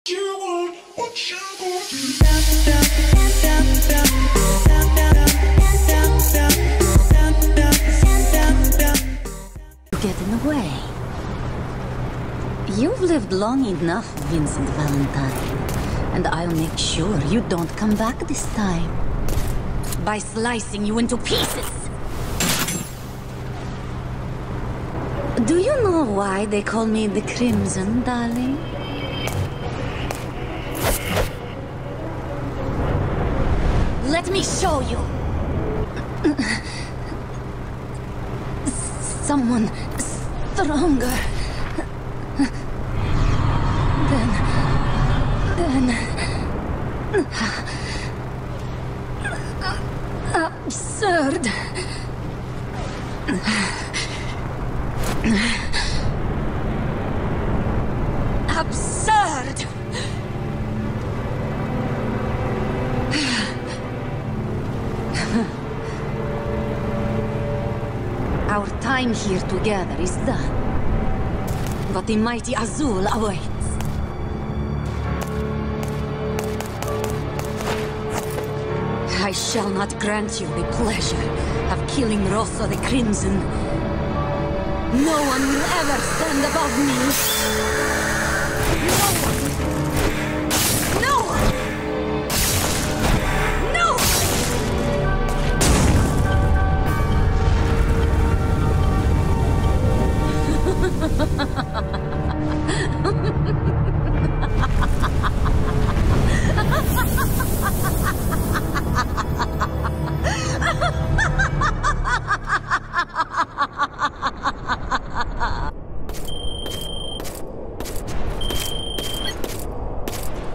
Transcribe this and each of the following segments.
You want what you gonna do? You get in the way. You've lived long enough, Vincent Valentine, and I'll make sure you don't come back this time. By slicing you into pieces! Do you know why they call me the Crimson, darling? Let me show you! Someone stronger. Then... Absurd. Absurd! Our time here together is done. But the mighty Azul awaits. I shall not grant you the pleasure of killing Rosso the Crimson. No one will ever stand above me. No one! No one! No!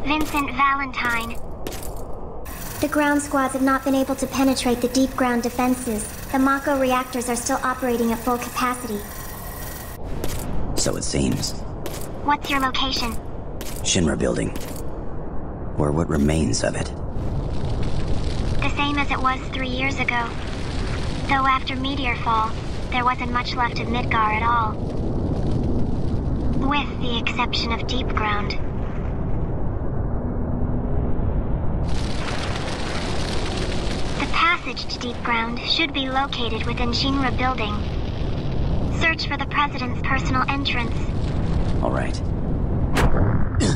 Vincent Valentine. The ground squads have not been able to penetrate the deep ground defenses. The Mako reactors are still operating at full capacity. So it seems. What's your location? Shinra building. Or what remains of it. The same as it was 3 years ago. Though after Meteor Fall, there wasn't much left of Midgar at all. With the exception of deep ground. The passage to deep ground should be located within Shinra building. Search for the President's personal entrance. All right. Is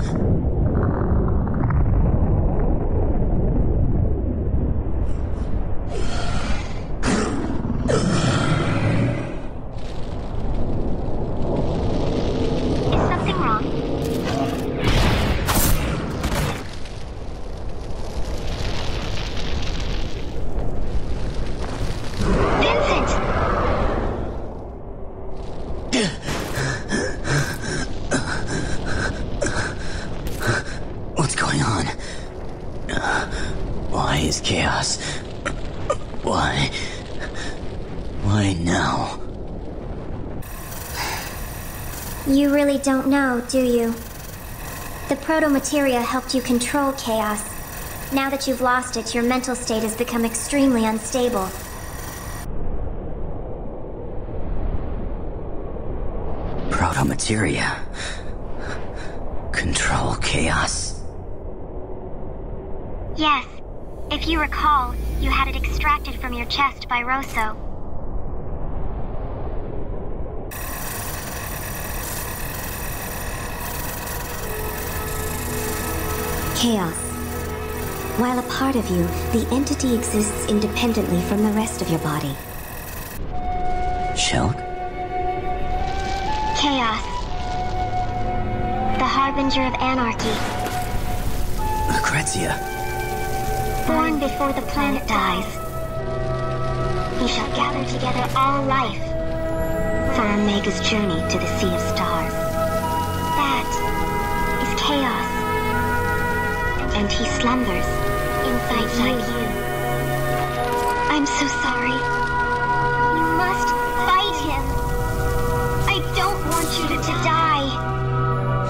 something wrong? Vincent! What's going on? Why is chaos? Why? Why now? You really don't know, do you? The proto-materia helped you control chaos. Now that you've lost it, your mental state has become extremely unstable. Proto-materia. Control chaos. Yes. If you recall, you had it extracted from your chest by Rosso. Chaos. While a part of you, the entity exists independently from the rest of your body. Shulk? Chaos. The harbinger of anarchy. Lucrezia. Born before the planet dies. He shall gather together all life for Omega's journey to the Sea of Stars. That is chaos. And he slumbers inside you. I'm so sorry. You must fight him. I don't want you to die.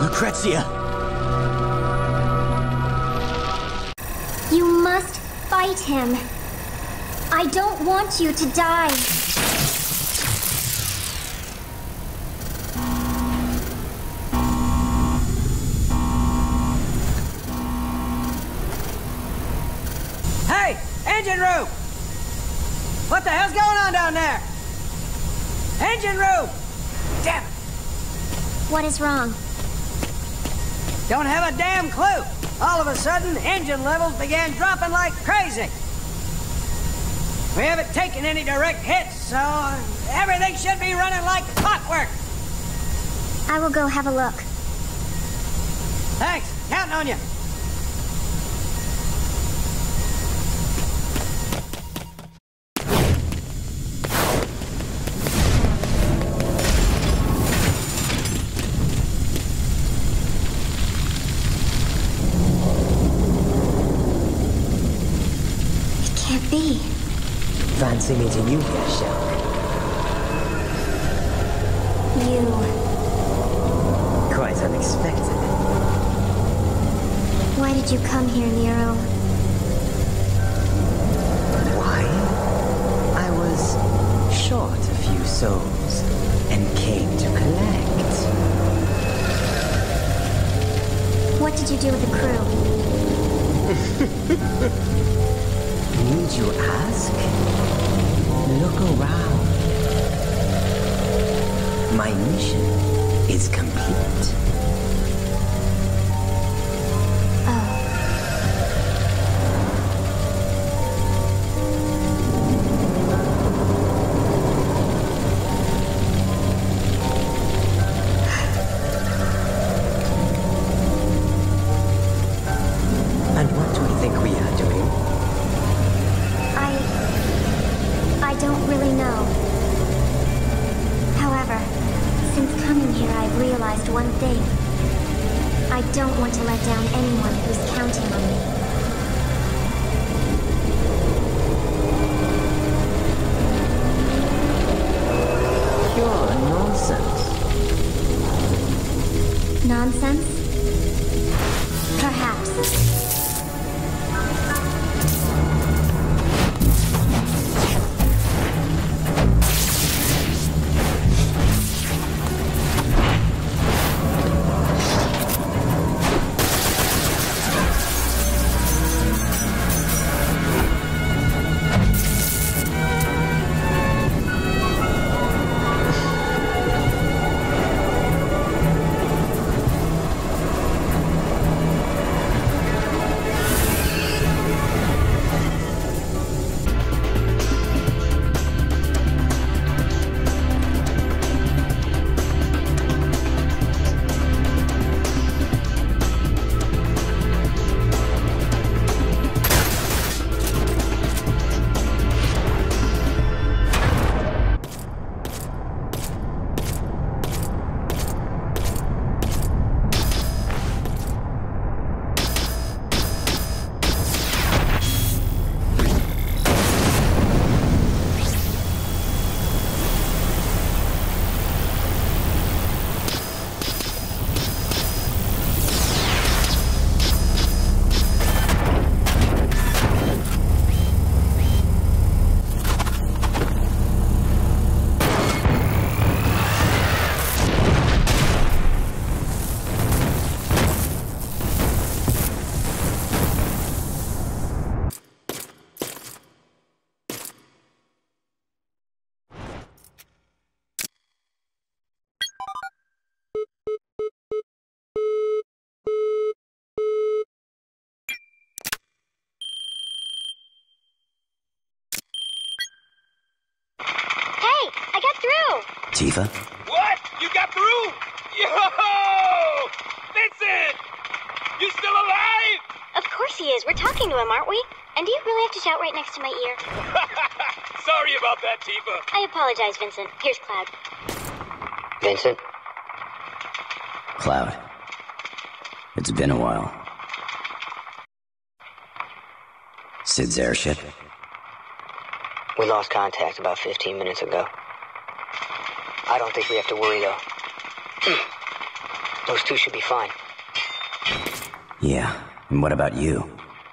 Lucrezia! You must fight him. I don't want you to die. Engine room! What the hell's going on down there? Engine room! Damn it! What is wrong? Don't have a damn clue. All of a sudden, engine levels began dropping like crazy. We haven't taken any direct hits, so everything should be running like clockwork. I will go have a look. Thanks. Counting on you. It can't be. Fancy meeting you here, Shell. Quite unexpected. Why did you come here, Nero? Why? I was short a few souls and came to collect. What did you do with the crew? Need you ask? Look around. My mission is complete. And what do you think we are doing? I don't really know. However, since coming here, I've realized one thing. I don't want to let down anyone who's counting on me. Pure nonsense. Nonsense? Perhaps. Tifa? What? You got through? Yo! Vincent! You still alive? Of course he is. We're talking to him, aren't we? And do you really have to shout right next to my ear? Sorry about that, Tifa. I apologize, Vincent. Here's Cloud. Vincent? Cloud. It's been a while. Sid's airship? We lost contact about 15 minutes ago. I don't think we have to worry, though. Those two should be fine. Yeah, and what about you?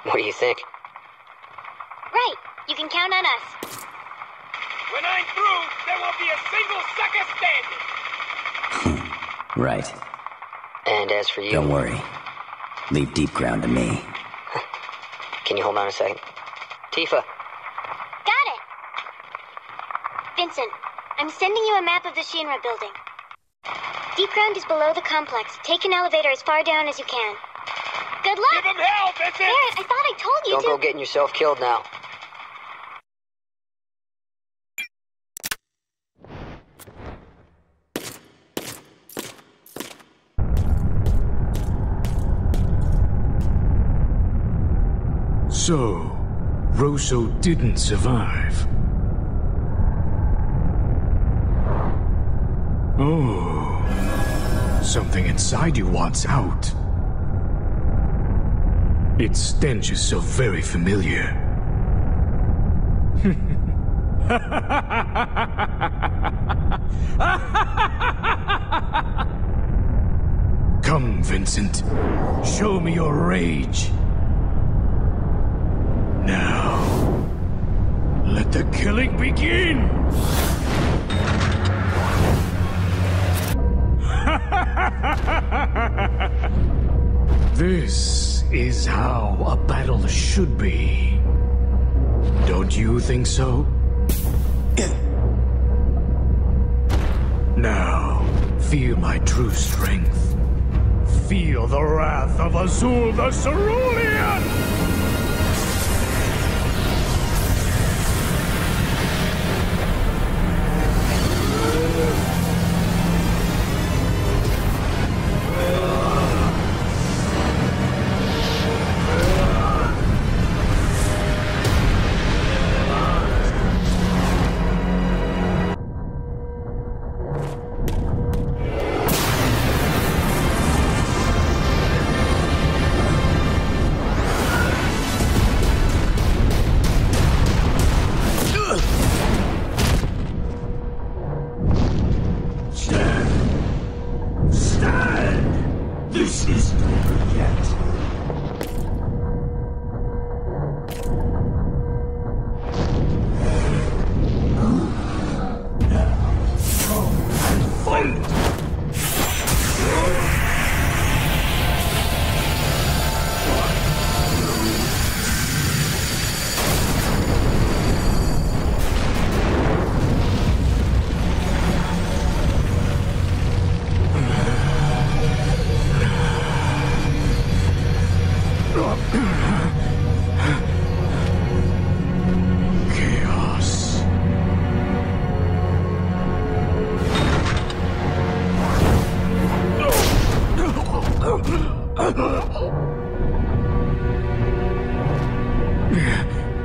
What do you think? Right. You can count on us. When I'm through, there won't be a single sucker standing. Right. And as for you... Don't worry. Leave deep ground to me. Can you hold on a second? Tifa, Vincent. I'm sending you a map of the Shinra building. Deep ground is below the complex. Take an elevator as far down as you can. Good luck! Give him hell, Vincent! Barrett, I thought I told you Don't to... go getting yourself killed now. So, Rosso didn't survive. Oh, something inside you wants out. Its stench is so very familiar. Come, Vincent. Show me your rage. Now, let the killing begin! This is how a battle should be. Don't you think so? Now, feel my true strength. Feel the wrath of Azul the Cerulean!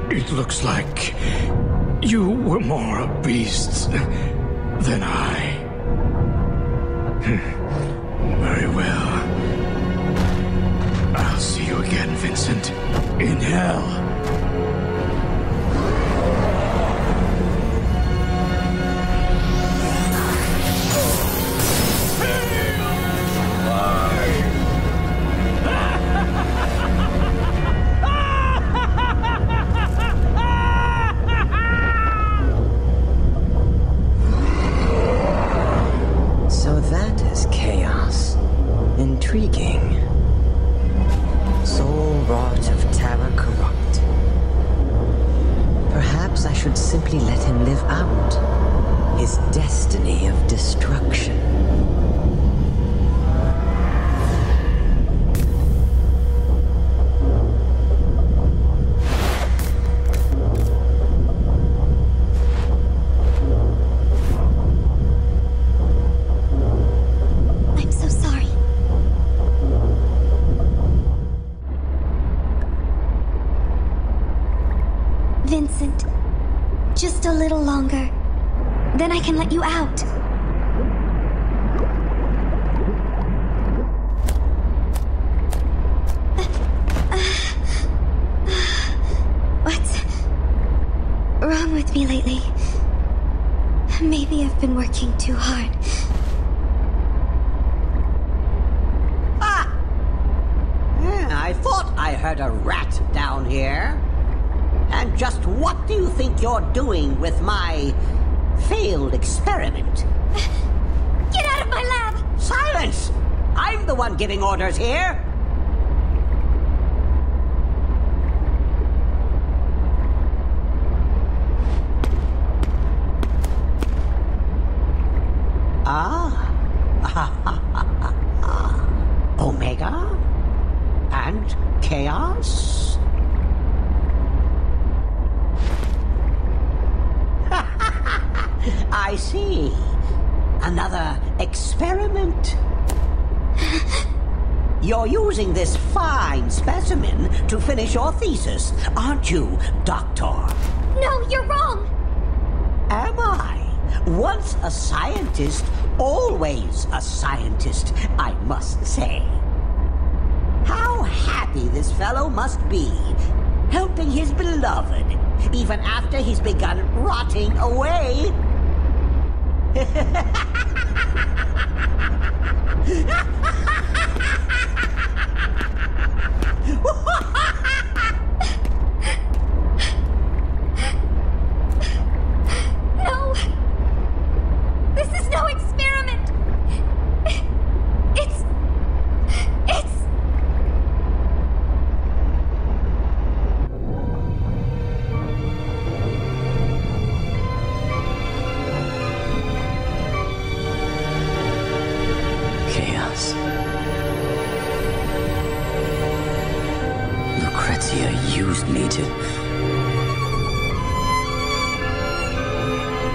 It looks like you were more a beast than I. Very well. I'll see you again, Vincent. In hell. So that is chaos. Intriguing. Soul wrought of terror corrupt. Perhaps I should simply let him live out his destiny of destruction. I'm so sorry. Vincent, just a little longer. Then I can let you out. What's wrong with me lately? Maybe I've been working too hard. I thought I heard a rat down here. And just what do you think you're doing with my failed experiment? Get out of my lab! Silence! I'm the one giving orders here. And chaos? I see. Another experiment. You're using this fine specimen to finish your thesis, aren't you, Doctor? No, you're wrong! Am I? Once a scientist, always a scientist, I must say. How happy this fellow must be, helping his beloved, even after he's begun rotting away. No! This is no experiment! It's... Chaos. Lucrezia used me to...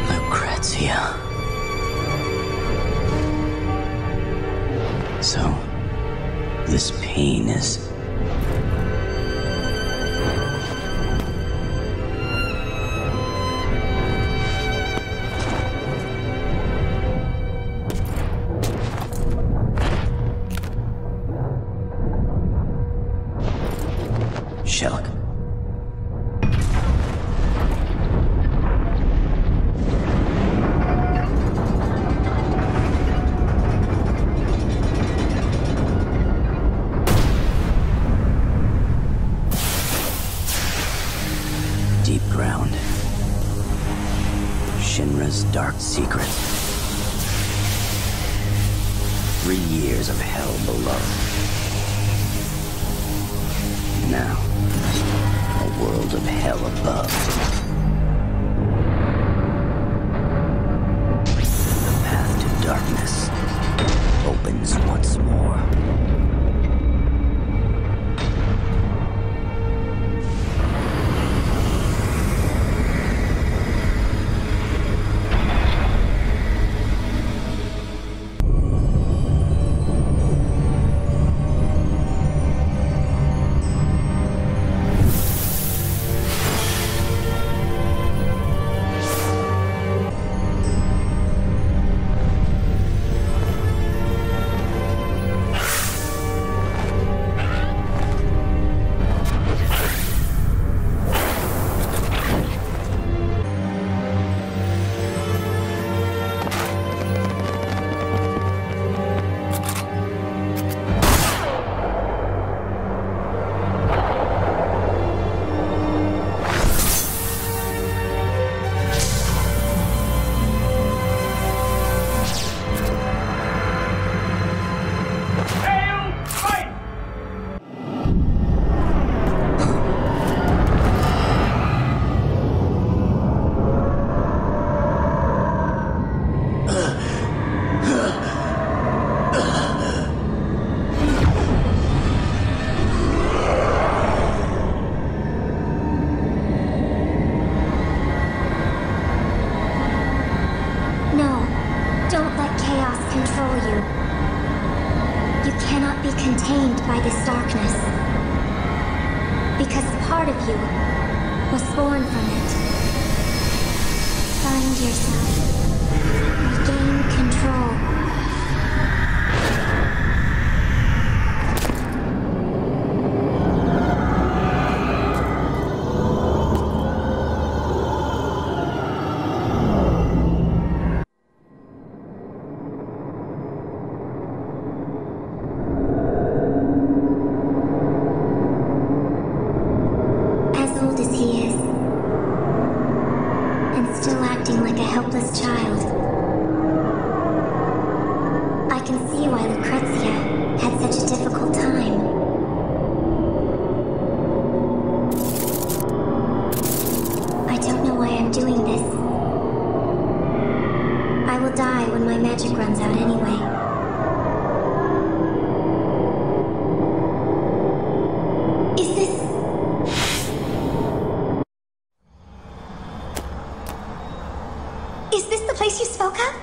Lucrezia. So, this pain is... Shelk. Deep ground. Shinra's dark secret. 3 years of hell below. Now, a world of hell above. The path to darkness opens once more. contained by this darkness. Because part of you was born from it. Find yourself. Regain control. you spoke of?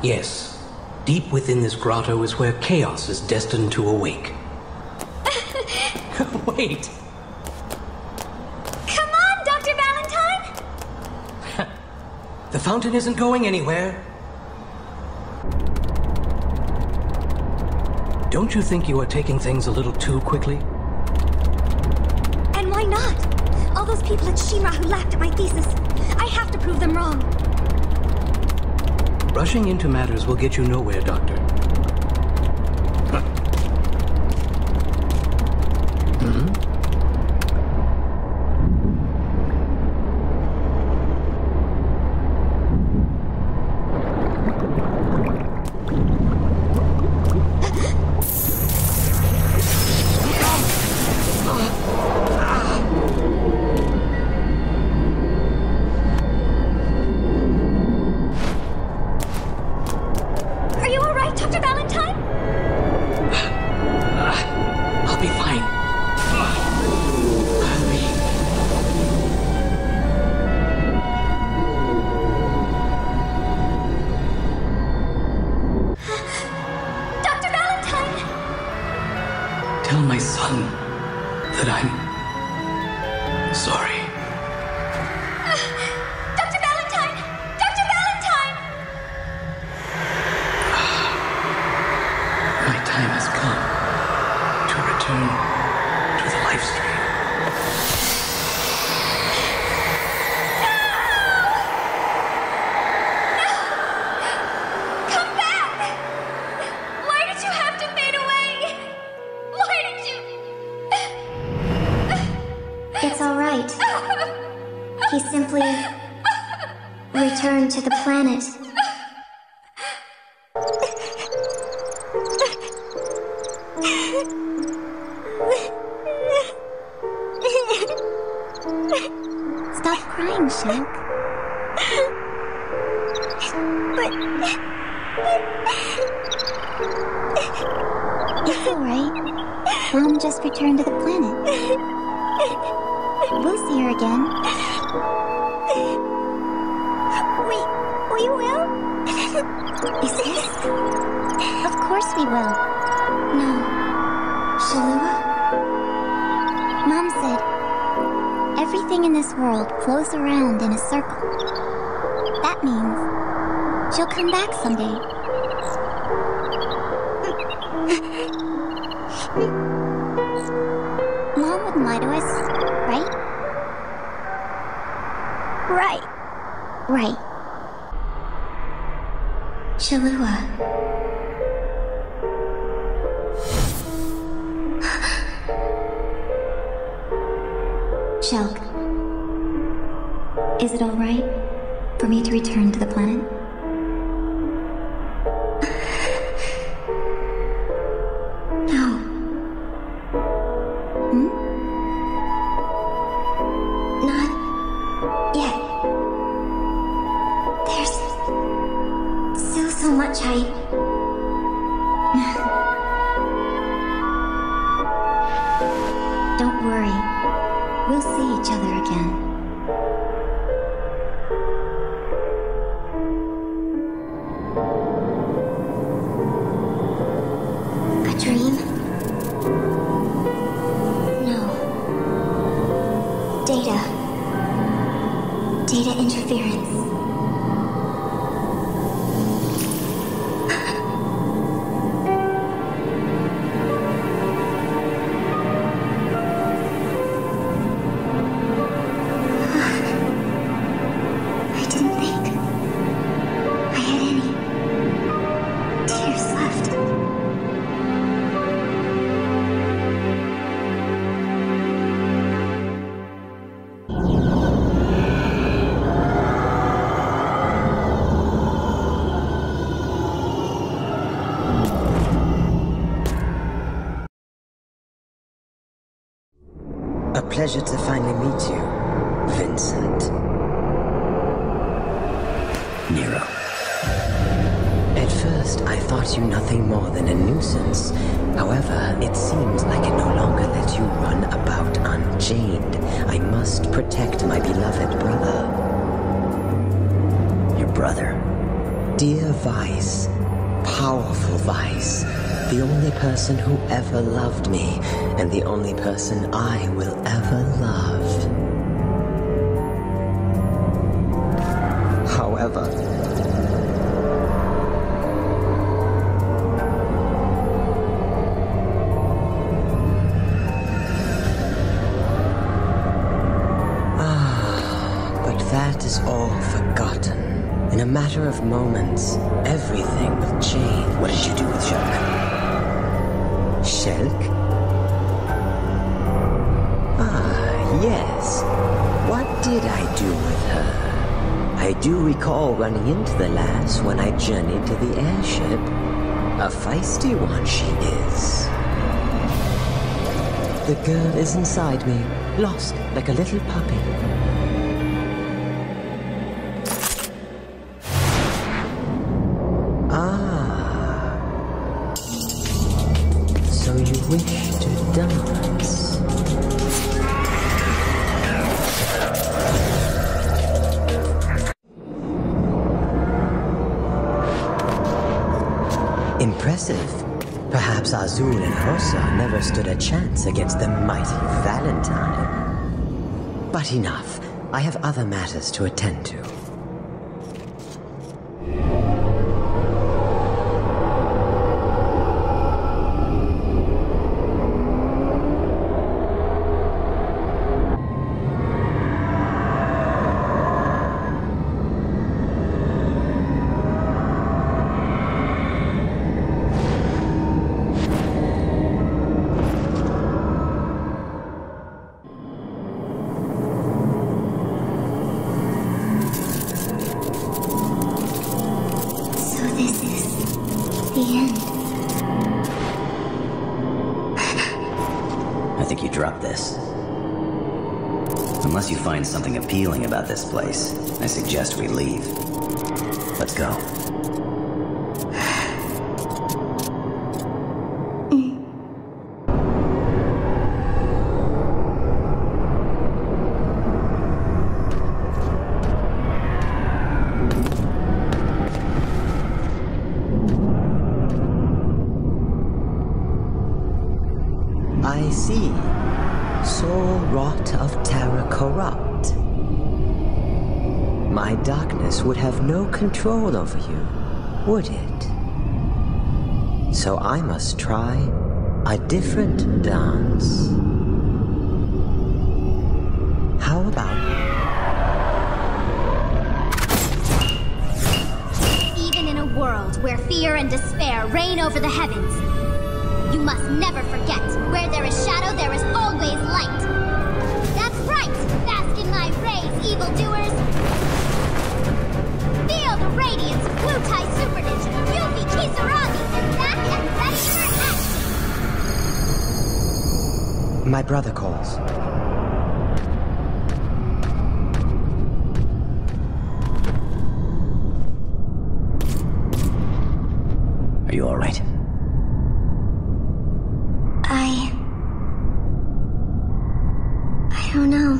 Yes. Deep within this grotto is where chaos is destined to awake. Wait! Come on, Dr. Valentine! The fountain isn't going anywhere. Don't you think you are taking things a little too quickly? And why not? All those people at Shimra who laughed at my thesis. I have to prove them wrong. Rushing into matters will get you nowhere, Doctor. Tell my son that I'm sorry. Dr. Valentine! Dr. Valentine! My time has come to return to the life stream. Come back! Why did you have to fade away? Why did you... It's all right. He simply returned to the planet. Stop crying, Shulk. It's all right. Mom just returned to the planet. We'll see her again. We will? Is this? Of course we will. No. Shalua? Mom said, everything in this world flows around in a circle. That means she'll come back someday. Mom wouldn't lie to us, right? Right. Shalua. Shulk. Is it all right for me to return to the planet? No. Not yet. There's still so much Don't worry. We'll see each other again. A dream? No. Data interference. I didn't think I had any tears left. A pleasure to finally meet you, Vincent. Nero. At first, I thought you nothing more than a nuisance. However, it seems I can no longer let you run about unchained. I must protect my beloved brother. brother. Dear Vice, powerful Vice, the only person who ever loved me, and the only person I will ever love. However, but that is all forgotten. In a matter of moments, everything will change. What did you do with Shulk? Shulk? Ah, yes. What did I do with her? I do recall running into the lass when I journeyed to the airship. A feisty one she is. The girl is inside me, lost like a little puppy. So you wish to dance? Impressive. Perhaps Azul and Rosa never stood a chance against the mighty Valentine. But enough. I have other matters to attend to. Unless you find something appealing about this place, I suggest we leave. Let's go. I see. Soul wrought of terror corrupt. My darkness would have no control over you, would it? So I must try a different dance. How about... Even in a world where fear and despair reign over the heavens, you must never forget, where there is shadow, there is always light. That's right! Bask in my rays, evildoers! Feel the radiance of Wutai Super Ninja, Yuffie Kisaragi, is back and ready for action! My brother calls. Are you all right? I don't know.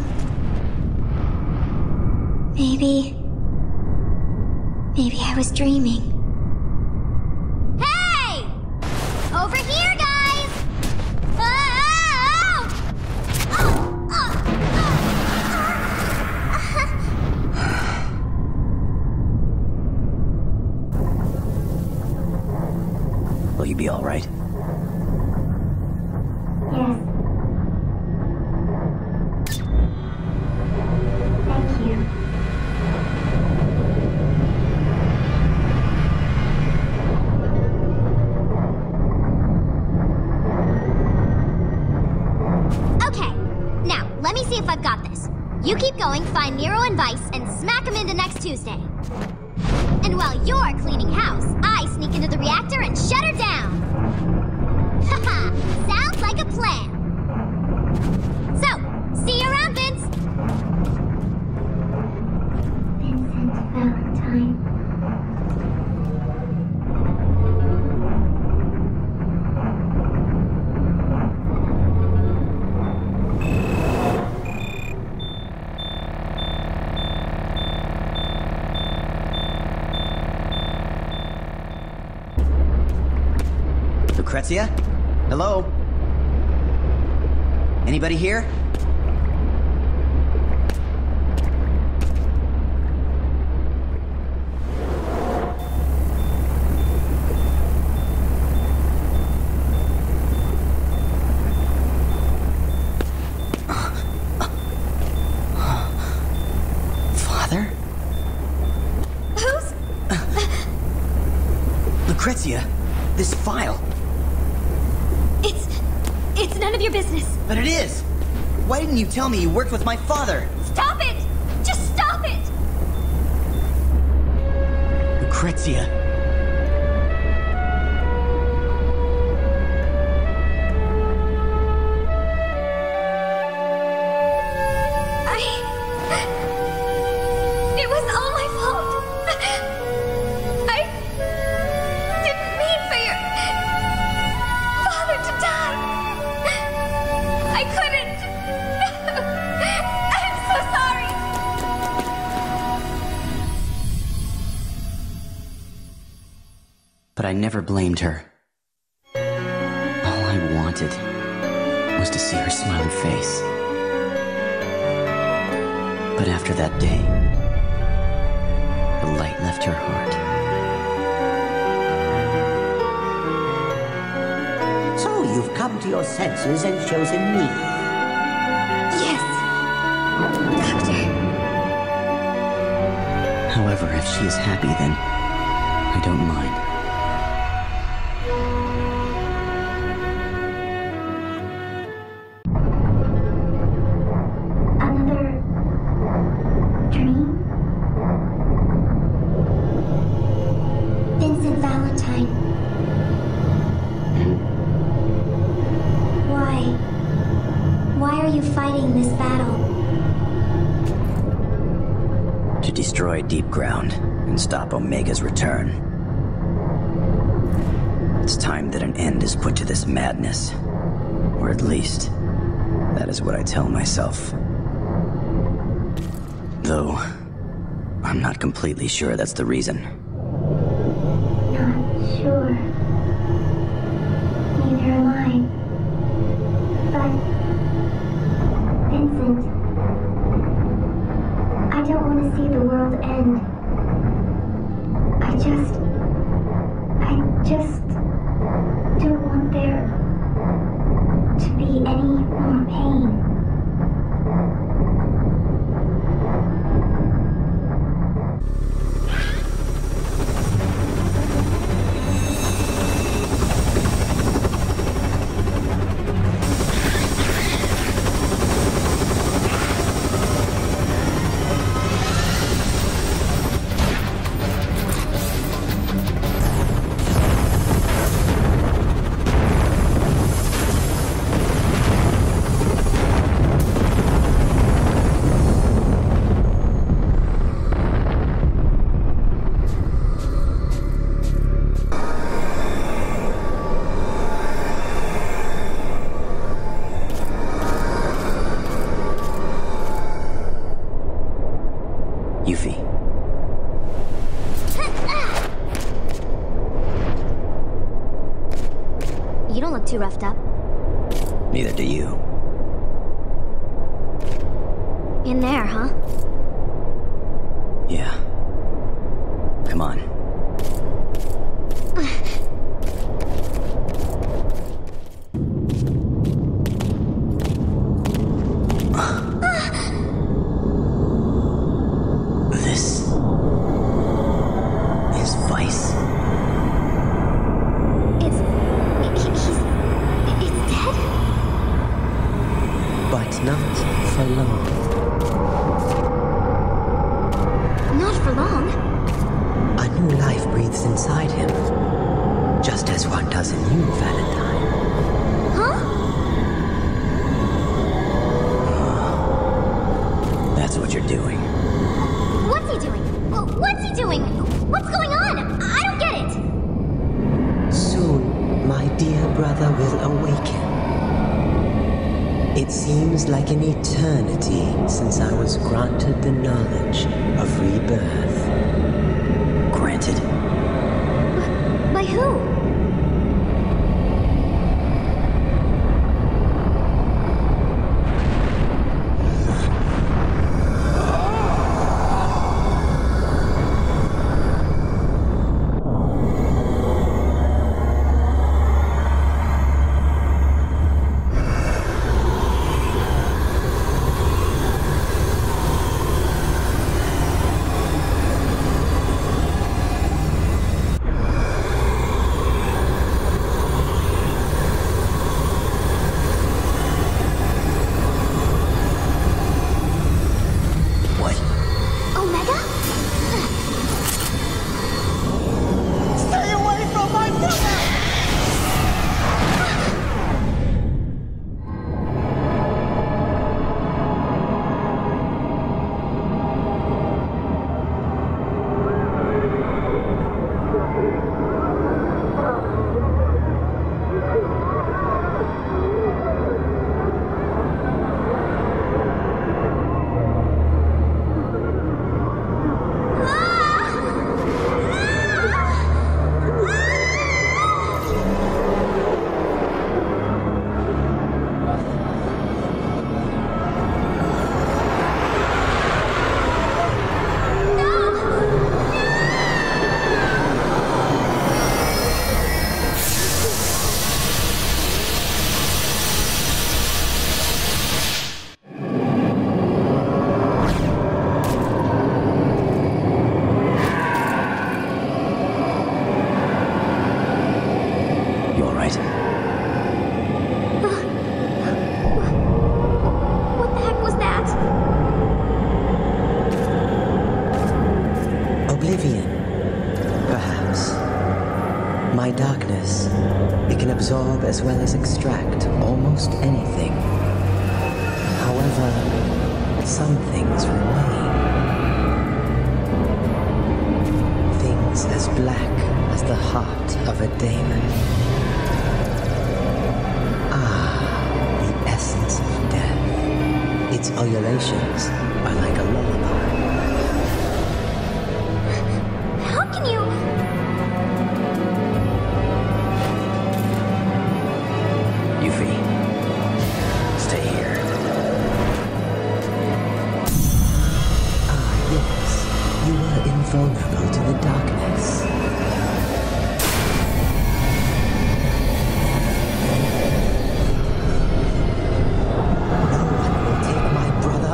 Maybe I was dreaming. Hey! Over here, guys! Oh! Will you be all right? Yes. Thank you. Okay, now, let me see if I've got this. You keep going, find Nero and Vice, and smack them into next Tuesday. And while you're cleaning house, I sneak into the reactor and shut her down. Haha, sounds like a plan. So, see you around, Vince. Vincent Valentine. Lucrezia? Hello? Anybody here? Father? Who's... Lucrezia, this file. It's none of your business. But it is! Why didn't you tell me you worked with my father? Stop it! Just stop it! Lucrezia. It was all my fault. I didn't mean for your father to die. I couldn't. I'm so sorry. But I never blamed her. All I wanted was to see her smiling face. But after that day, the light left her heart. So you've come to your senses and chosen me. Yes, Doctor. However, if she is happy, then I don't mind. Another dream? Vincent Valentine. Why are you fighting this battle? To destroy Deep Ground and stop Omega's return. It's time that an end is put to this madness. Or at least, that is what I tell myself. Though, I'm not completely sure that's the reason. Not sure. Neither am I. But, Vincent, I don't want to see the world end. I just don't want there to be any more pain. Yuffie. You don't look too roughed up. Neither do you. In there, huh? Yeah. Come on. This is Vice. It's dead? But not for long. Not for long. A new life breathes inside him, just as one does in you, Valentine. Huh? That's what you're doing. What's he doing? What's he doing? What's going on? I don't get it. Soon, my dear brother will awaken. It seems like an eternity since I was granted the knowledge of rebirth. Granted? By who? absorb as well as extract almost anything. However, some things remain. Things as black as the heart of a daemon. The essence of death. Its ululations are like a lullaby. How can you... Yuffie, stay here. Yes, you are invulnerable to the darkness.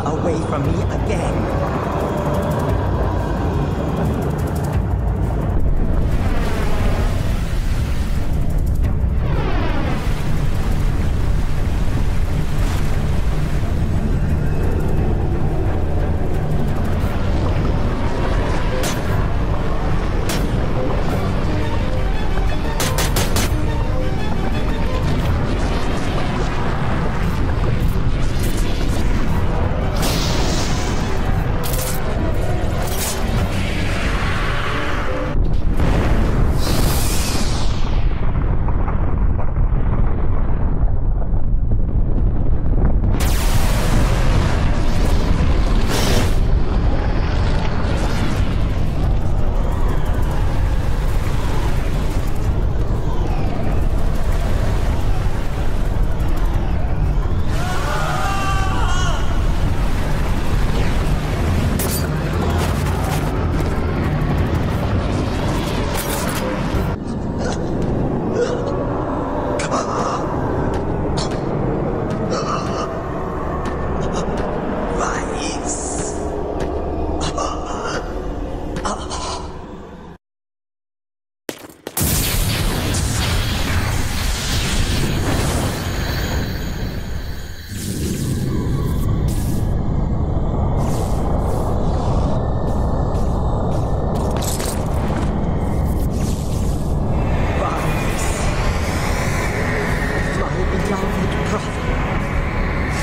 Away from me again.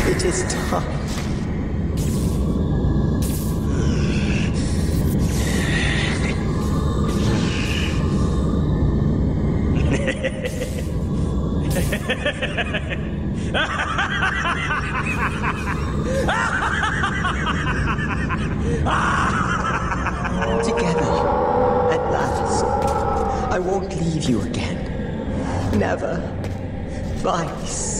It is time. Together, at last. I won't leave you again. Never. Vice.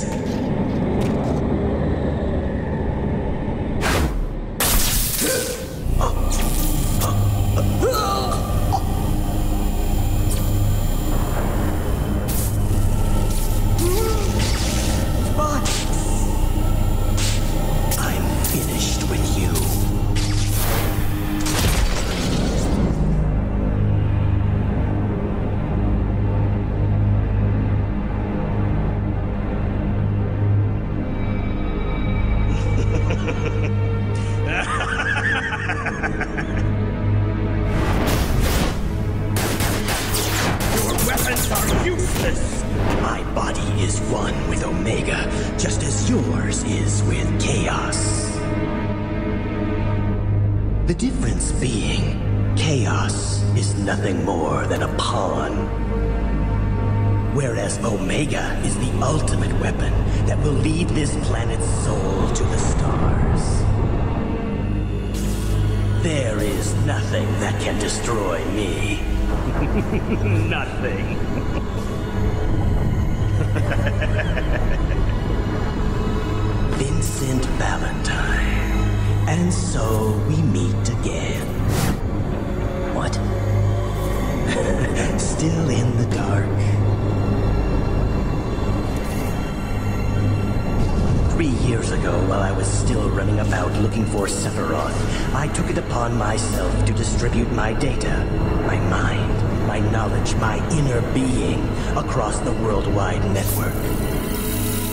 The difference being, chaos is nothing more than a pawn. Whereas Omega is the ultimate weapon that will lead this planet's soul to the stars. There is nothing that can destroy me. Nothing. Vincent Valentine. And so we meet again. What? Still in the dark. 3 years ago, while I was still running about looking for Sephiroth, I took it upon myself to distribute my data, my mind, my knowledge, my inner being across the worldwide network.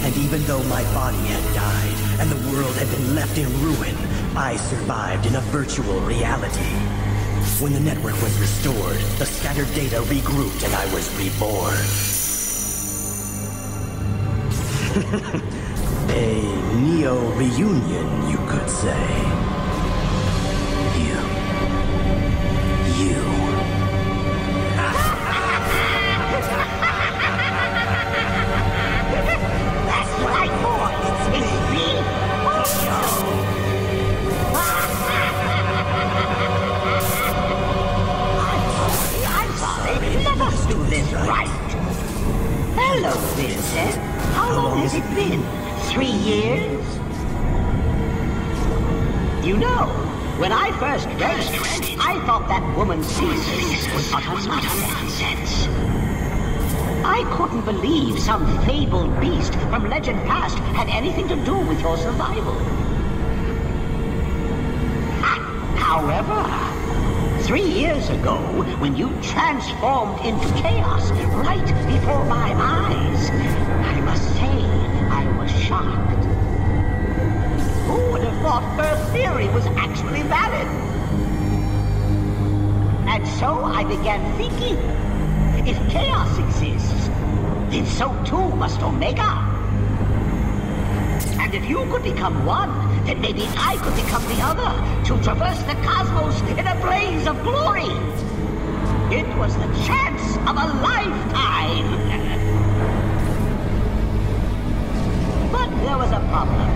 And even though my body had died and the world had been left in ruin, I survived in a virtual reality. When the network was restored, the scattered data regrouped and I was reborn. A neo-reunion, you could say. You. That's what I thought. It's me. I'm sorry. Let us do this right. Hello, Vincent. How long has it been? 3 years? You know, when I first read it, I thought that woman's thesis was utter nonsense. I couldn't believe some fabled beast from legend past had anything to do with your survival. However, 3 years ago, when you transformed into chaos right before my eyes, I must say I was shocked. Who would have thought her theory was actually valid? And so I began thinking, if chaos exists, then so too must Omega. And if you could become one, then maybe I could become the other, to traverse the cosmos in a blaze of glory. It was the chance of a lifetime. But there was a problem.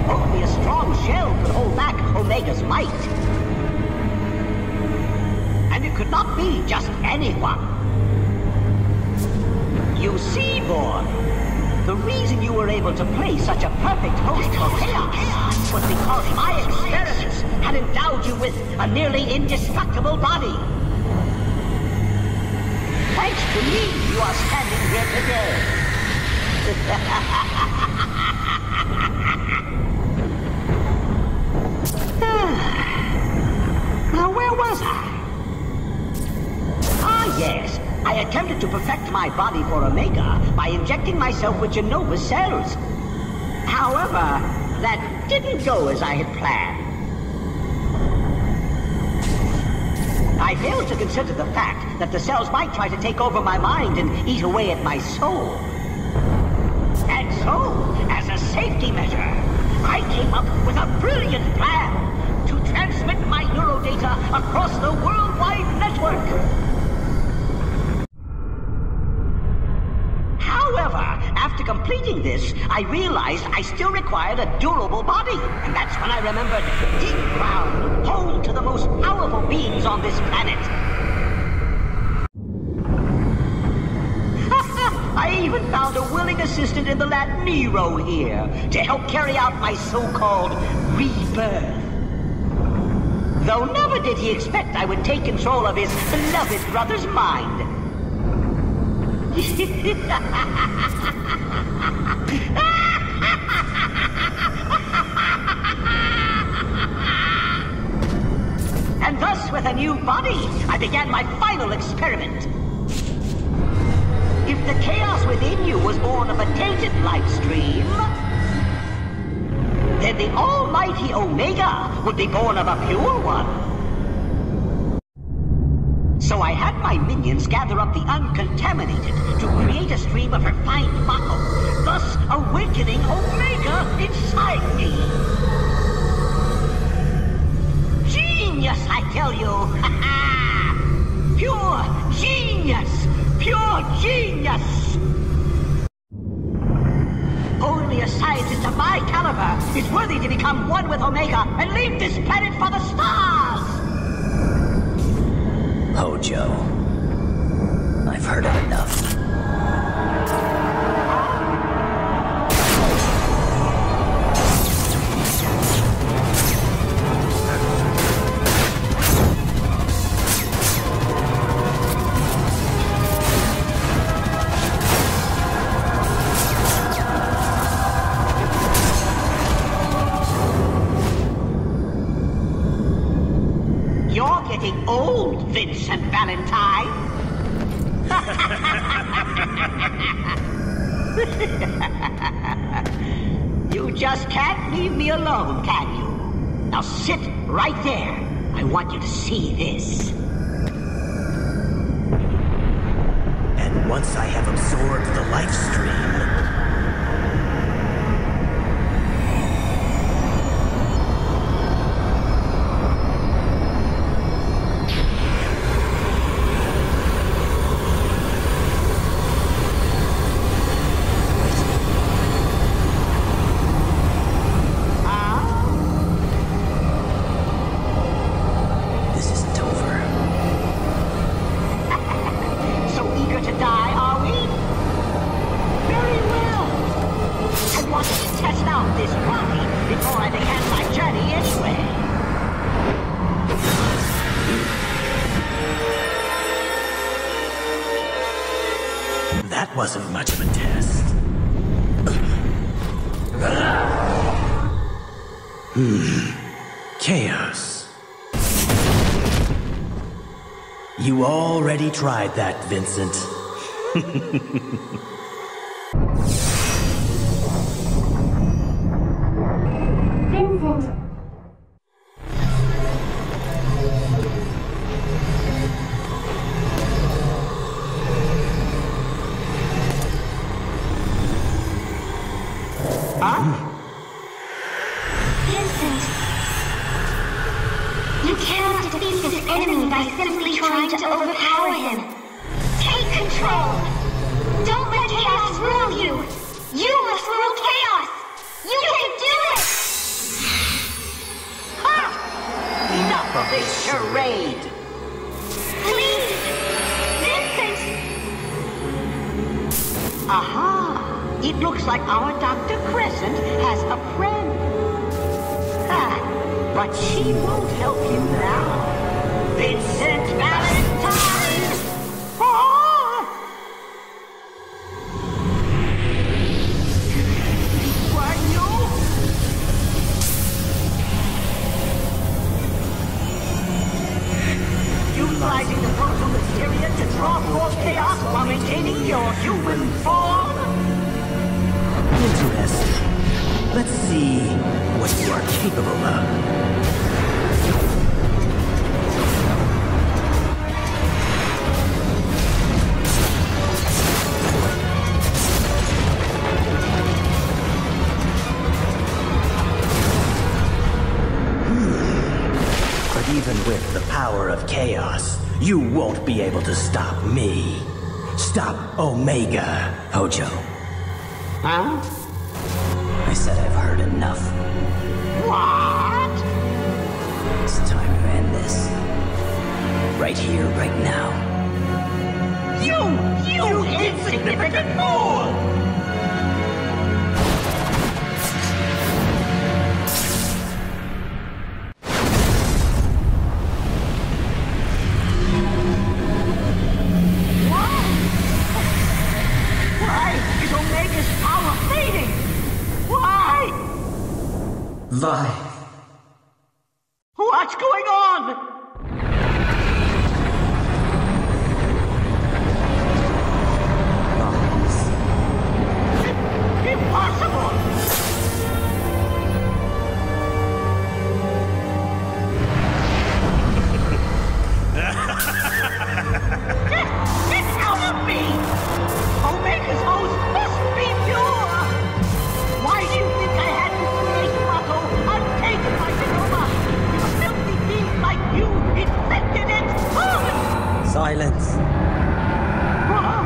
Only a strong shell could hold back Omega's might. And it could not be just anyone. You see, Born, the reason you were able to play such a perfect host for chaos was because my experiments had endowed you with a nearly indestructible body. Thanks to me, you are standing here today. Now, where was I? Ah, yes. I attempted to perfect my body for Omega by injecting myself with Genova cells. However, that didn't go as I had planned. I failed to consider the fact that the cells might try to take over my mind and eat away at my soul. And so, as a safety measure, I came up with a brilliant plan to transmit my neurodata across the worldwide network. However, after completing this, I realized I still required a durable body. And that's when I remembered deep ground, home to the most powerful beings on this planet. I even found a willing assistant in the lad Nero here to help carry out my so-called rebirth. Though never did he expect I would take control of his beloved brother's mind. And thus, with a new body, I began my final experiment. If the chaos within you was born of a tainted life stream, then the almighty Omega would be born of a pure one. So I had my minions gather up the uncontaminated to create a stream of refined Mako, thus awakening Omega inside me. Genius, I tell you! Pure genius! Pure genius! Only a scientist of my caliber is worthy to become one with Omega and leave this planet for the stars! Hojo. I've heard it enough. You're getting old, Vincent Valentine. You just can't leave me alone, can you? Now sit right there. I want you to see this. And once I have absorbed the life stream, out this body before I began my journey anyway. That wasn't much of a test. Chaos. You already tried that, Vincent. Vincent! You cannot defeat this enemy by simply trying to overpower him. Take control! Don't let chaos rule you! You must rule chaos! You can do it! Ha! Enough of this charade! Please! Vincent! Aha! It looks like our Dr. Crescent has a friend. Ha! But she won't help you now. Vincent Valentine! Ah! Why, you? Utilizing the proto materia to draw forth chaos while maintaining your human form? Interesting. Let's see what you are capable of. But even with the power of chaos, you won't be able to stop me. Stop Omega, Hojo. Huh? I said I've heard enough. What? It's time to end this. Right here, right now. You insignificant fool! Why is Omega's power fading? Why? Vi. What's going on? Impossible! Get out of me! Omega's host must be pure! Why do you think I had to create Grotto untaken by Sonoma? If a filthy being like you infected it! Silence. Huh?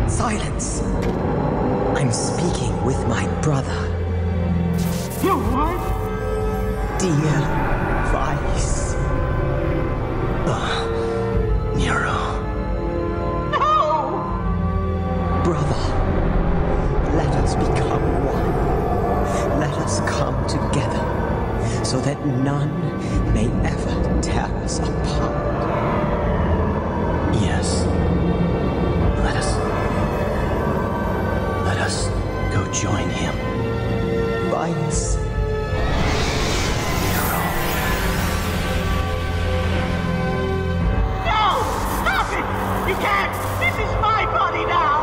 Silence. I'm speaking with my brother. You what? Dear Vice. Nero. No! Brother, let us become one. Let us come together so that none may ever tear us apart. Yes. Let us go join him. Vice. Nero. No! Stop it! You can't! This is my body now!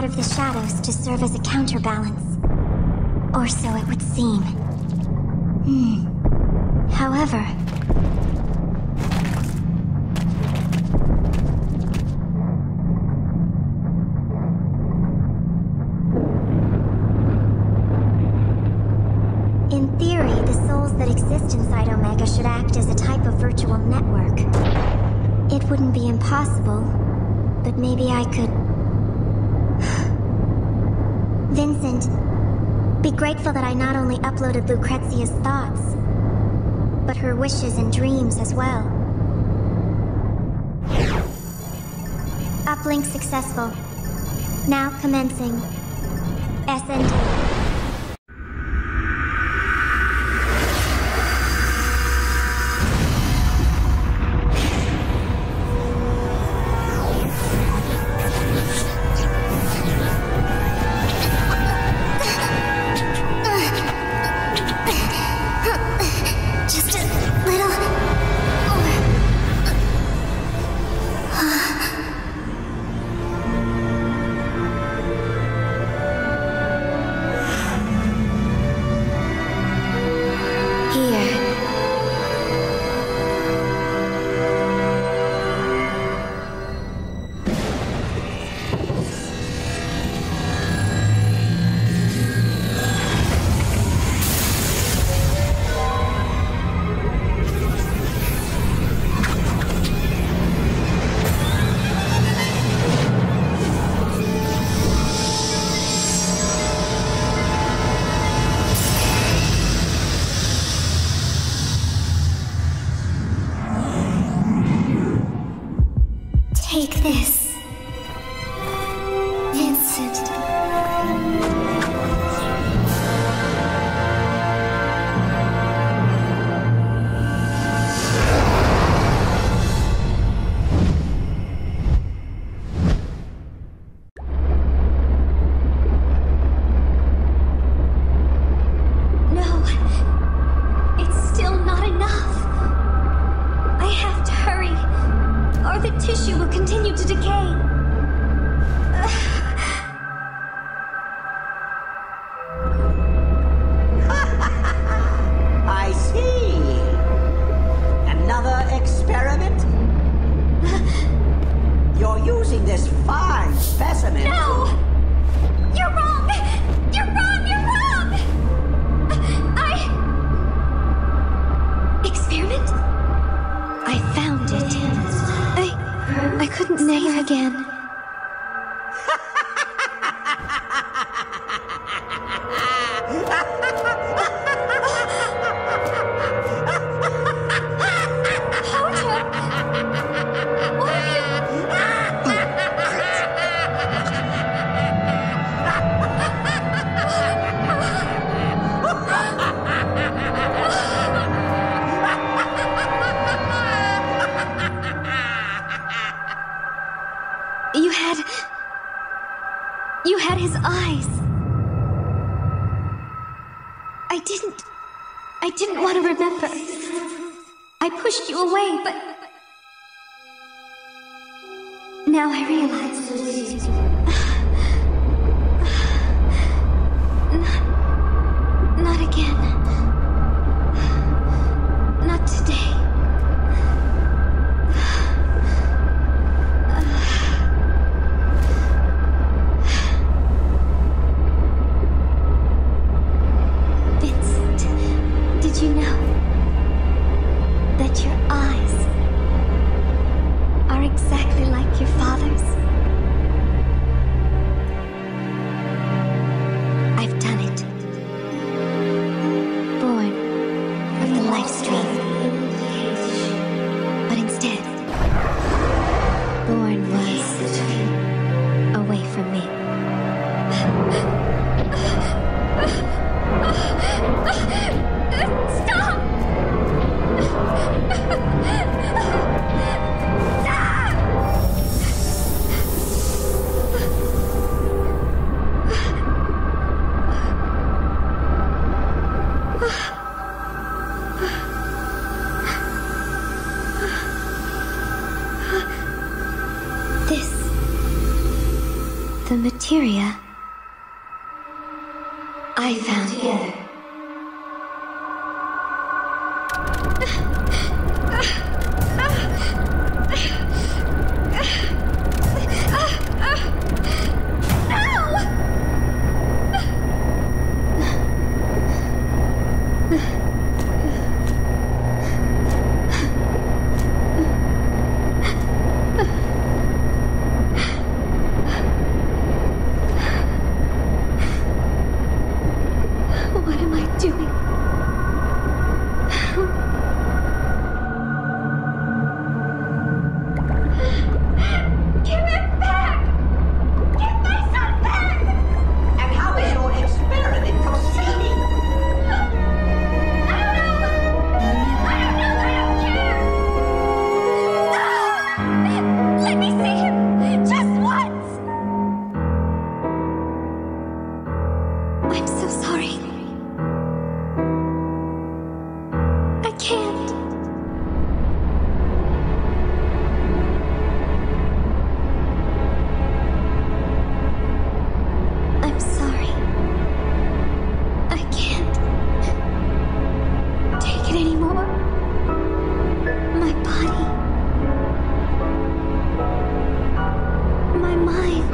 of the shadows to serve as a counterbalance. Or so it would seem. However... In theory, the souls that exist inside Omega should act as a type of virtual network. It wouldn't be impossible, but maybe I could... Vincent, be grateful that I not only uploaded Lucrezia's thoughts, but her wishes and dreams as well. Uplink successful. Now commencing. SND. Take this, Vincent. No, it's still not enough. I have to hurry, or the tissue will continue to decay. I see. Another experiment? You're using this fine specimen. No! You're wrong! You're wrong! You're wrong! Experiment? I found it. I couldn't never again. You had his eyes. I didn't want to remember. I pushed you away, but... Now I realize. Not again. Not today. Did you know that your eyes are exactly like your father's? I've done it. The materia I found together. What am I doing? Give it back! Give my son back! And how is your experiment proceeding? I don't care! No! Let me see him! Just once! I'm so sorry. I can't. I'm sorry. I can't take it anymore. My body. My mind.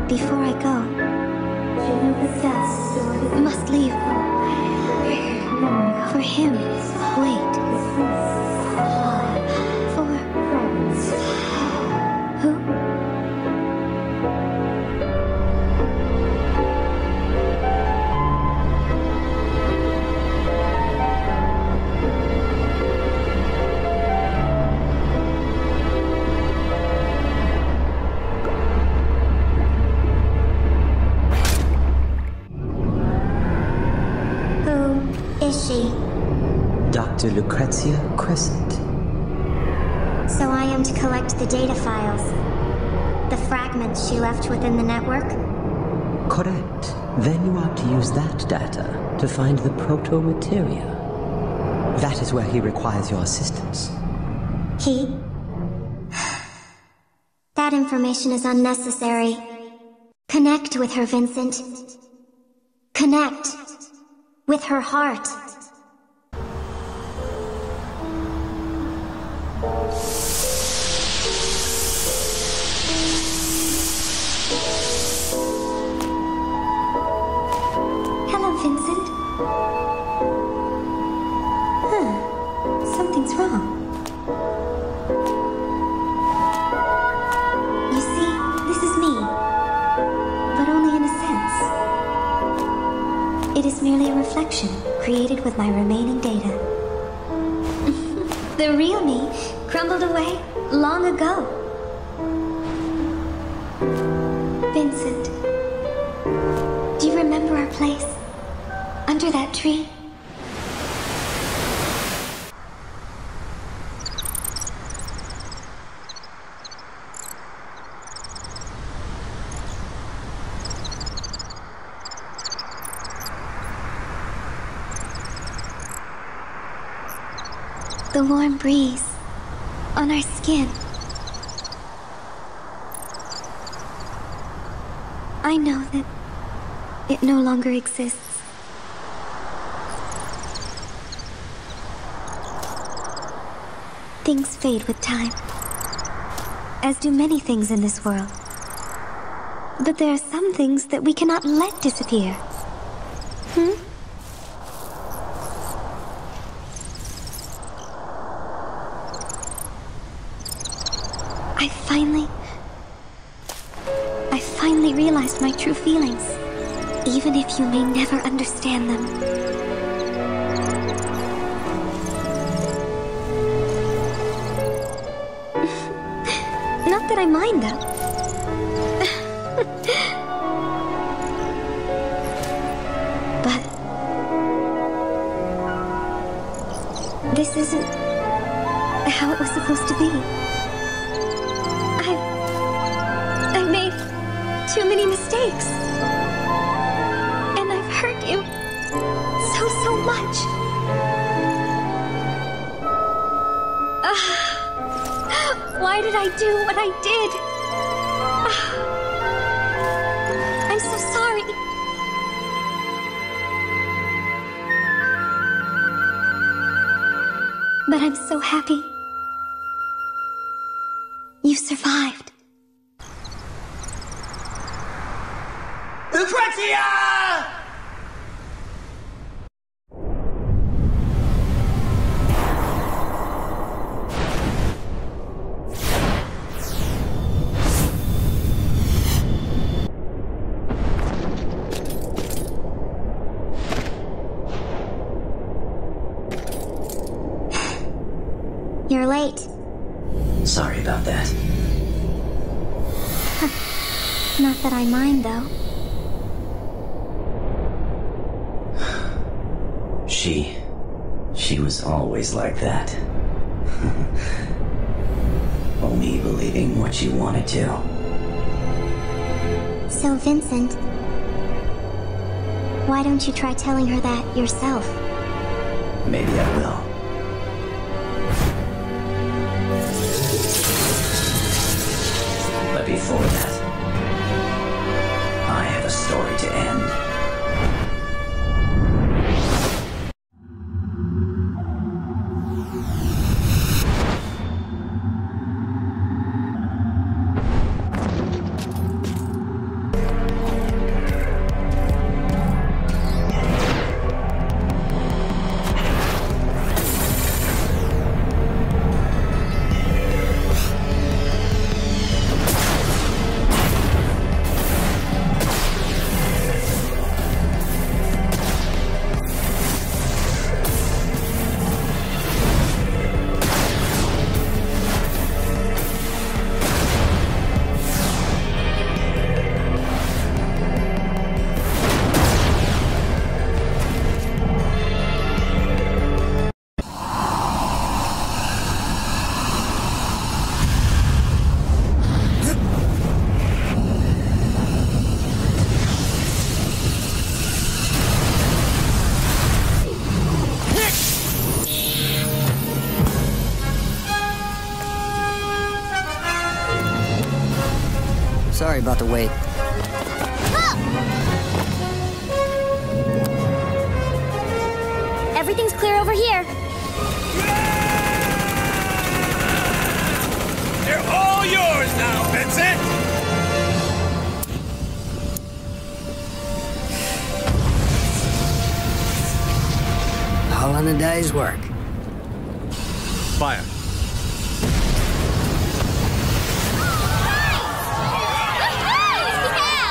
Before I go, must leave. For him. Wait. For who? Who is she? Dr. Lucrezia Crescent. So I am to collect the data files. The fragments she left within the network? Correct. Then you are to use that data to find the proto-materia. That is where he requires your assistance. He? That information is unnecessary. Connect with her, Vincent. Connect with her heart. Hello, Vincent. Something's wrong. You see, this is me. But only in a sense. It is merely a reflection, created with my remaining data. The real me crumbled away long ago. Vincent, do you remember our place? Under that tree? The warm breeze on our skin. I know that it no longer exists. Things fade with time, as do many things in this world. But there are some things that we cannot let disappear. I finally realized my true feelings, even if you may never understand them. Not that I mind, though. But this isn't how it was supposed to be. I've made too many mistakes. And I've hurt you so much. Why did I do what I did? I'm so sorry. But I'm so happy. You survived. Lucrezia! You're late. Sorry about that. Not that I mind, though. She was always like that. Only believing what she wanted to. So, Vincent, why don't you try telling her that yourself? Maybe I will. But before that, I have a story to end. Sorry about the wait. Everything's clear over here. They're all yours now, Vincent! All in a day's work. Fire.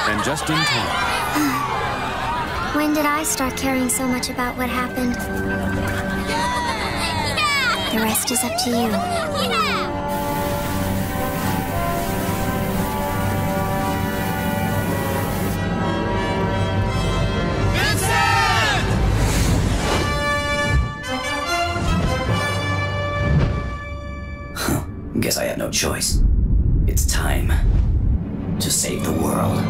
And just in time. When did I start caring so much about what happened? The rest is up to you. Guess I have no choice. It's time to save the world.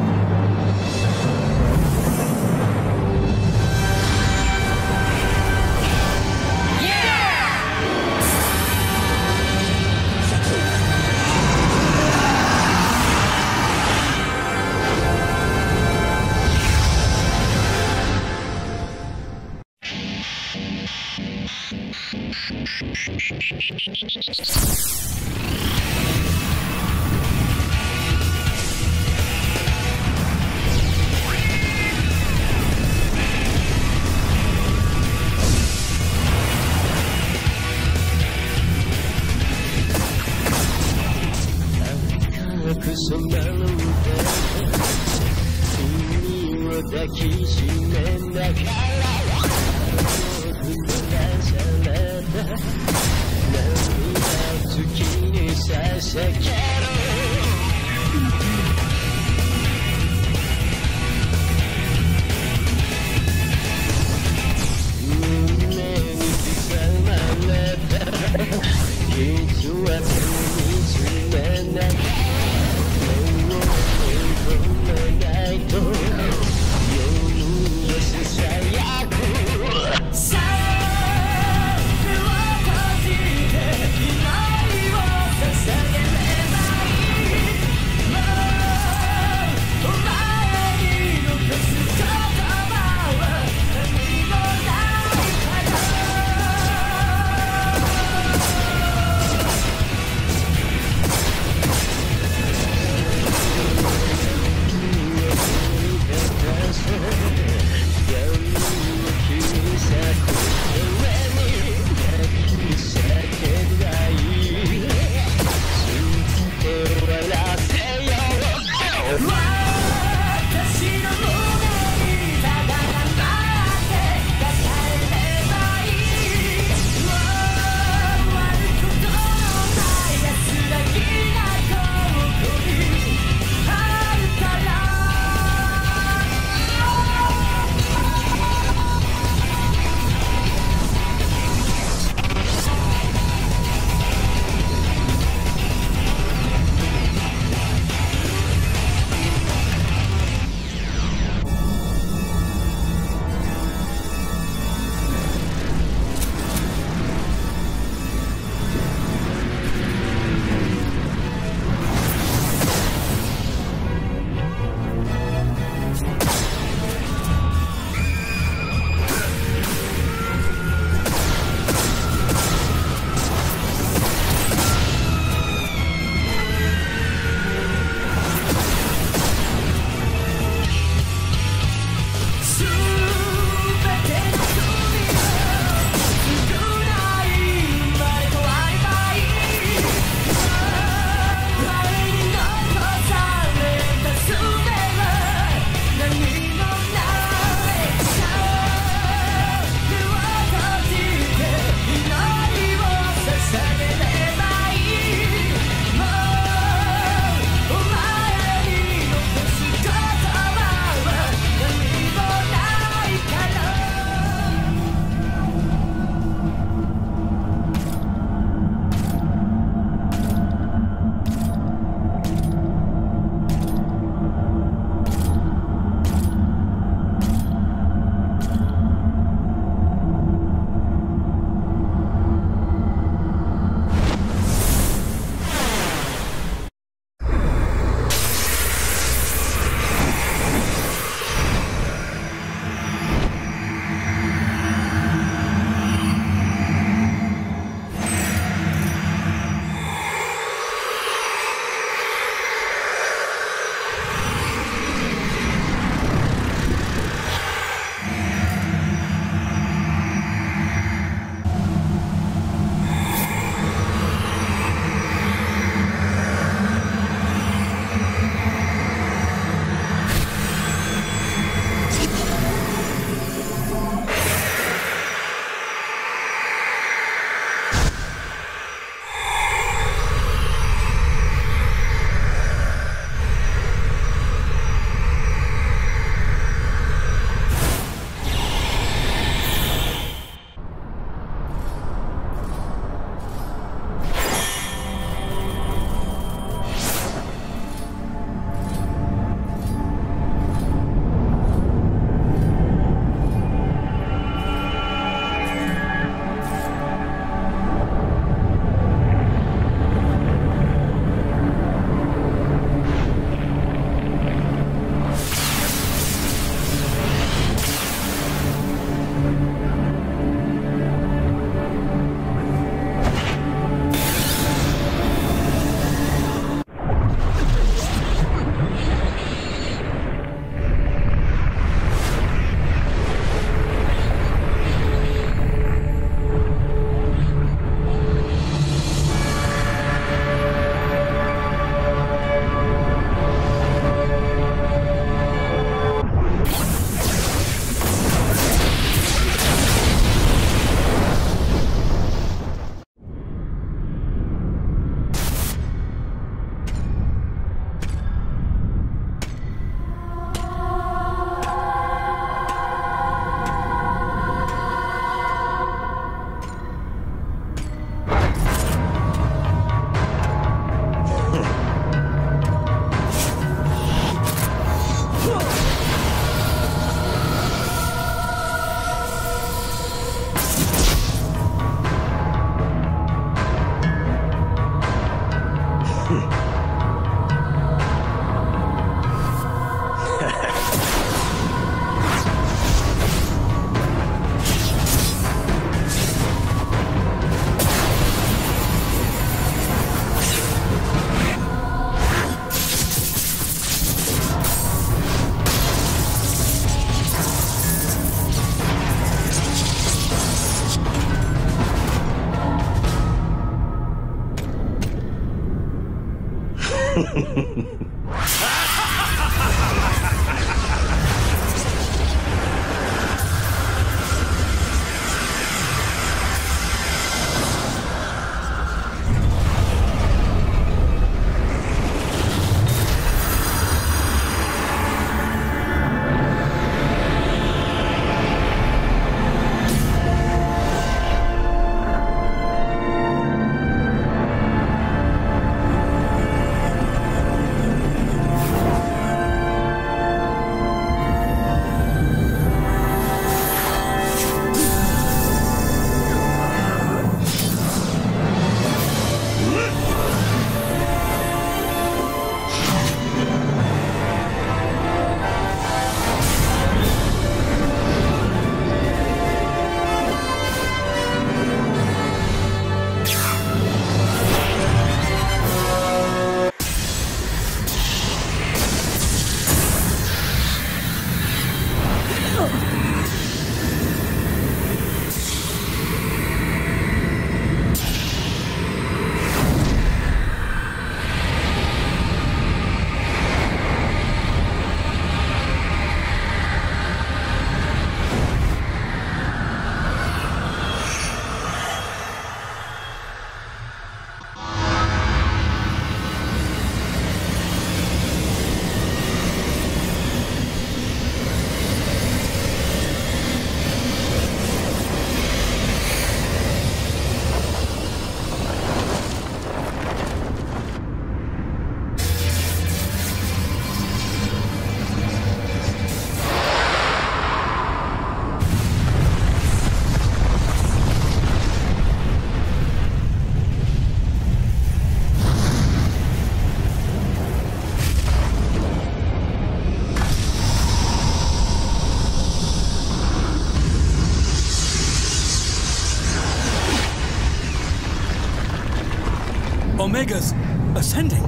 Omega's ascending.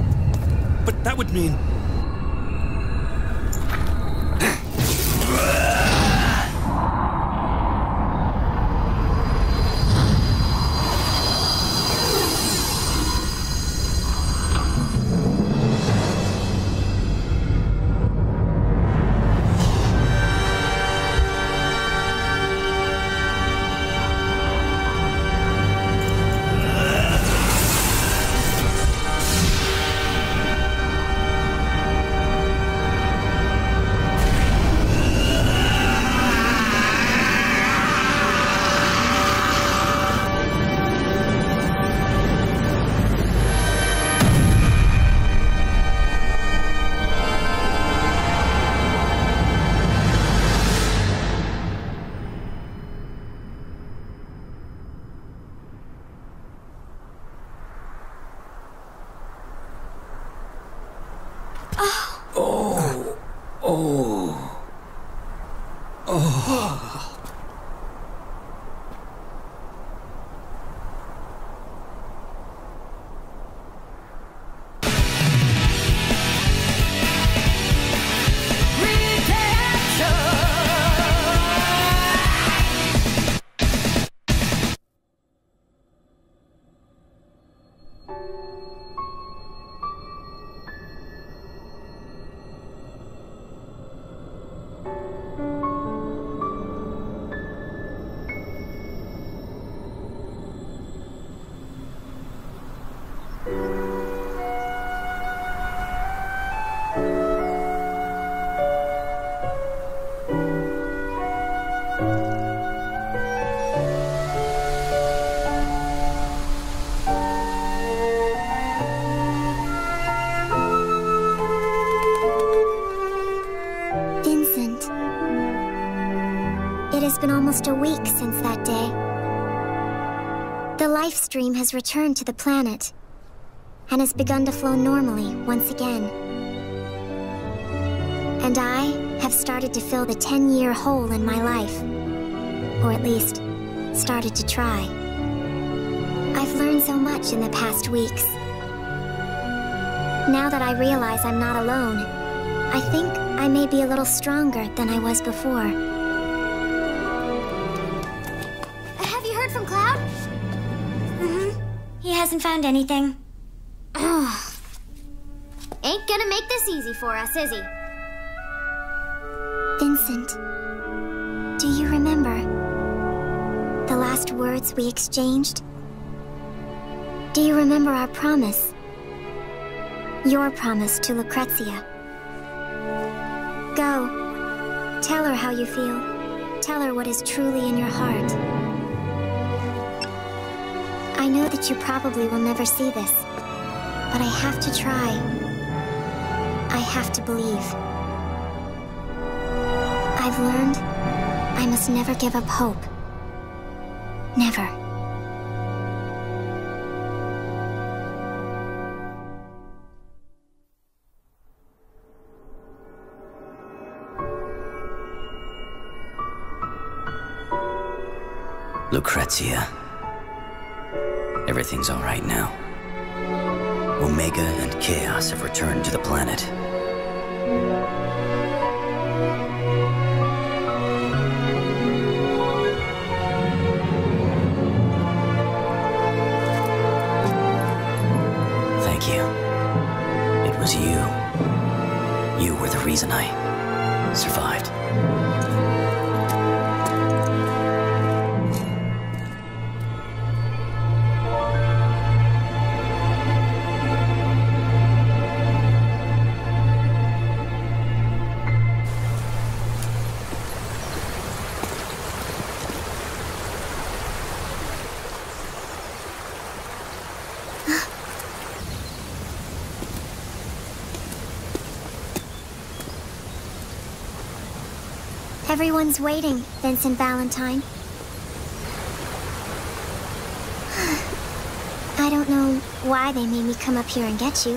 But that would mean... It's been almost a week since that day. The life stream has returned to the planet and has begun to flow normally once again. And I have started to fill the 10-year hole in my life. Or at least, started to try. I've learned so much in the past weeks. Now that I realize I'm not alone, I think I may be a little stronger than I was before. Have you heard from Cloud? Mm-hmm. He hasn't found anything. gonna make this easy for us, is he? Vincent, do you remember the last words we exchanged? Do you remember our promise? Your promise to Lucrezia. Go. Tell her how you feel. Tell her what is truly in your heart. I know that you probably will never see this, but I have to try. I have to believe. I've learned I must never give up hope. Never. Lucrezia. Everything's all right now. Omega and Chaos have returned to the planet. Thank you. It was you. You were the reason I survived. Everyone's waiting, Vincent Valentine. I don't know why they made me come up here and get you.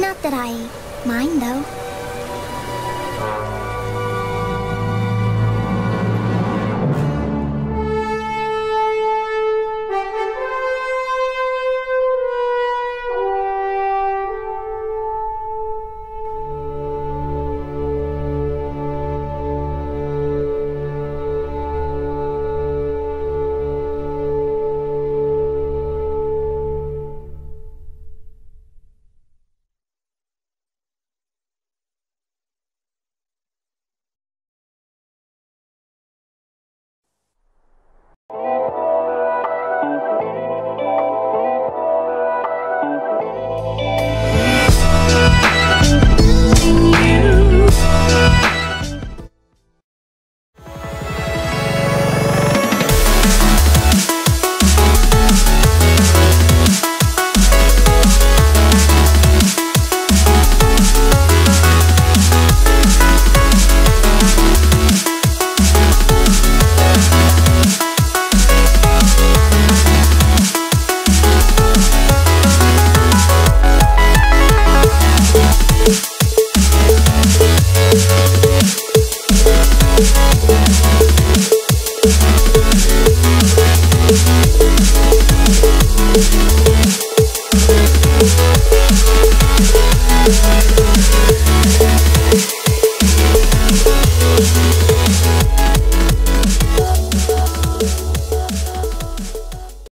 Not that I mind, though. We'll be right back.